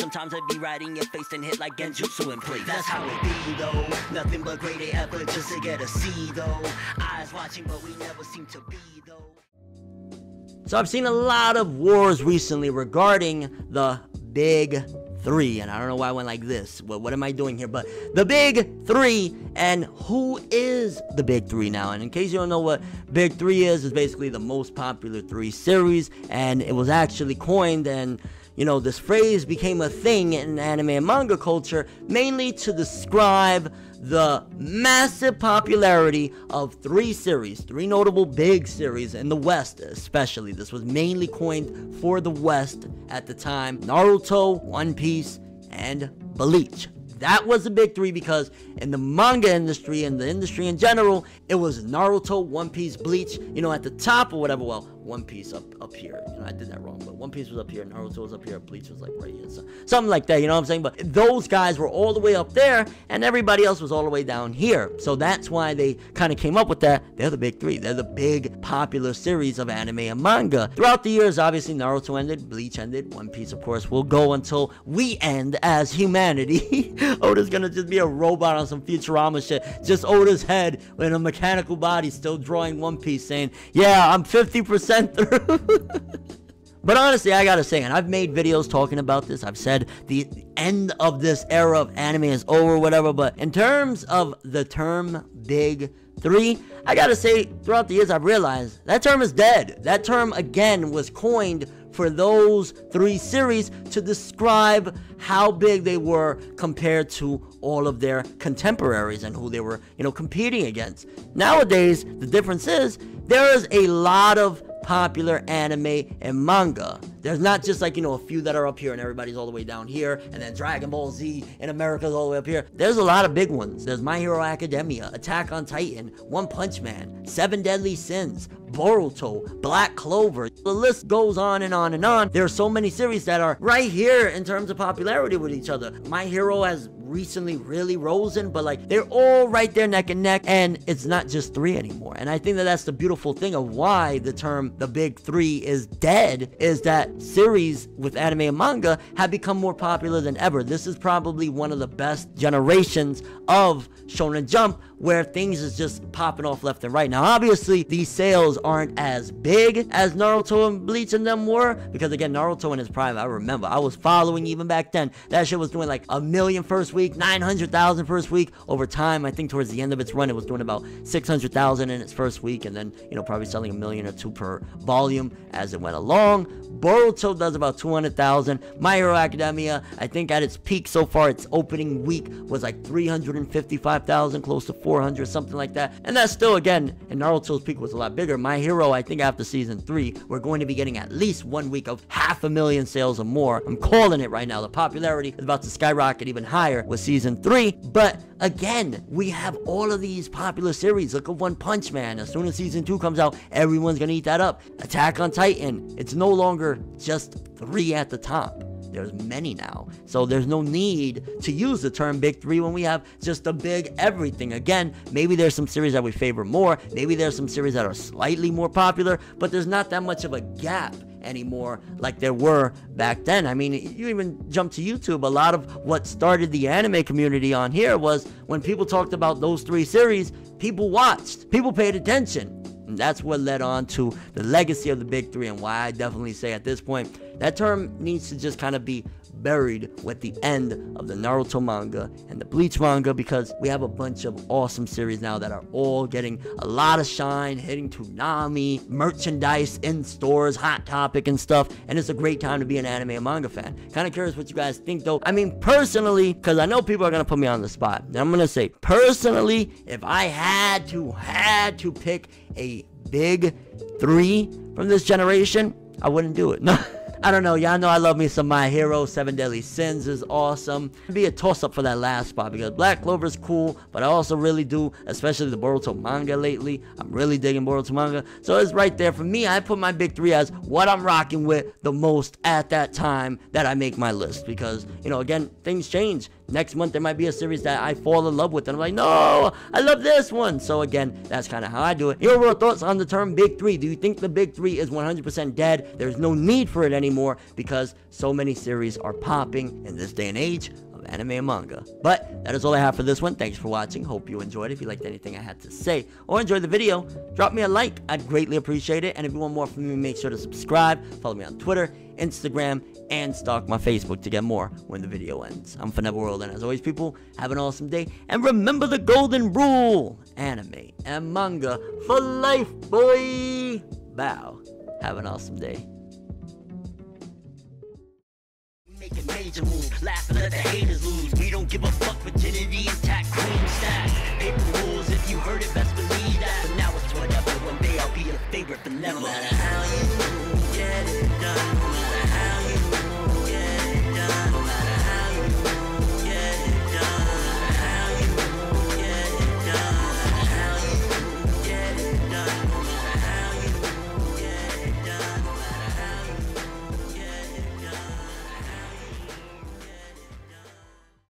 Sometimes I be right in your face and hit like genjutsu in place. That's how it be though. Nothing but great effort just to get a C though. Eyes watching but we never seem to be though. So I've seen a lot of wars recently regarding the big three, and I don't know why I went like this. Well, what am I doing here? But the big three, and who is the big three now? And in case you don't know what big three is basically the most popular three series, and it was actually coined, and you know, this phrase became a thing in anime and manga culture mainly to describe the massive popularity of three notable big series in the West especially. This was mainly coined for the West at the time: Naruto, One Piece, and Bleach. That was the big three because in the manga industry and the industry in general, it was Naruto, One Piece, Bleach, you know, at the top or whatever. Well, One Piece up here. You know, I did that wrong, but One Piece was up here, Naruto was up here, Bleach was like right here. So, something like that, you know what I'm saying? But those guys were all the way up there, and everybody else was all the way down here. So that's why they kind of came up with that. They're the big three. They're the big popular series of anime and manga. Throughout the years, obviously, Naruto ended, Bleach ended, One Piece, of course, will go until we end as humanity. Oda's gonna just be a robot on some Futurama shit. Just Oda's head in a mechanical body still drawing One Piece saying, yeah, I'm 50% through. But honestly, I gotta say, and I've made videos talking about this, I've said the end of this era of anime is over, whatever, but in terms of the term big three, I gotta say, throughout the years, I've realized that term is dead. That term, again, was coined for those three series to describe how big they were compared to all of their contemporaries and who they were, you know, competing against. Nowadays, the difference is there is a lot of popular anime and manga. There's not just like, you know, a few that are up here and everybody's all the way down here, and then Dragon Ball Z in America's all the way up here. There's a lot of big ones. There's My Hero Academia, Attack on Titan, One Punch Man, Seven Deadly Sins, Boruto, Black Clover. The list goes on and on and on. There are so many series that are right here in terms of popularity with each other. My Hero has recently really risen, but like they're all right there neck and neck, and it's not just three anymore. And I think that that's the beautiful thing of why the term the big three is dead, is that series with anime and manga have become more popular than ever. This is probably one of the best generations of Shonen Jump where things is just popping off left and right. Now obviously these sales aren't as big as Naruto and Bleach and them were, because again, Naruto in his prime, I remember I was following even back then, that shit was doing like 1 million first week, 900,000 first week. Over time, I think towards the end of its run, it was doing about 600,000 in its first week, and then, you know, probably selling 1 million or 2 per volume as it went along. Boruto does about 200,000. My Hero Academia, I think at its peak so far, its opening week was like 355,000, close to 400, something like that. And that's still, again, and Naruto's peak was a lot bigger. My Hero, I think after season 3, we're going to be getting at least 1 week of 500,000 sales or more. I'm calling it right now. The popularity is about to skyrocket even higher with season 3. But again, we have all of these popular series. Look at One Punch Man. As soon as season 2 comes out, everyone's gonna eat that up. Attack on Titan, it's no longer just 3 at the top. There's many now. So there's no need to use the term big three when we have just a big everything. Again, maybe there's some series that we favor more. Maybe there's some series that are slightly more popular, but there's not that much of a gap anymore like there were back then. I mean, you even jump to YouTube, a lot of what started the anime community on here was when people talked about those 3 series, people watched, people paid attention. And that's what led on to the legacy of the big three, and why I definitely say at this point that term needs to just kind of be buried with the end of the Naruto manga and the Bleach manga, because we have a bunch of awesome series now that are all getting a lot of shine, hitting Toonami, merchandise in stores, Hot Topic and stuff, and it's a great time to be an anime and manga fan. Kind of curious what you guys think though. I mean, personally, because I know people are going to put me on the spot, and I'm going to say, personally, if I had to pick a big three from this generation, I wouldn't do it. No. I don't know, y'all know I love me some My Hero. Seven Deadly Sins is awesome. It'd be a toss-up for that last spot because Black Clover is cool, but I also really do, especially the Boruto manga lately. I'm really digging Boruto manga. So it's right there for me. I put my big three as what I'm rocking with the most at that time that I make my list, because, you know, again, things change. next month there might be a series that I fall in love with, and I'm like, no, I love this one. So again, that's kind of how I do it. Your overall thoughts on the term Big Three. Do you think the Big Three is 100% dead? There's no need for it anymore because so many series are popping in this day and age of anime and manga. But that is all I have for this one. Thanks for watching. Hope you enjoyed it. If you liked anything I had to say or enjoyed the video, drop me a like. I'd greatly appreciate it. And if you want more from me, make sure to subscribe. Follow me on Twitter, Instagram, and stalk my Facebook to get more when the video ends. I'm Forever World, and as always, people, have an awesome day. And remember the golden rule: anime and manga for life, boy. Bow. Have an awesome day. Making major moves, laugh and let the haters lose. We don't give a fuck, virginity intact, clean stack. Paper rules, if you heard it, best believe that. But now it's whatever, one day I'll be your favorite, but never. No matter how you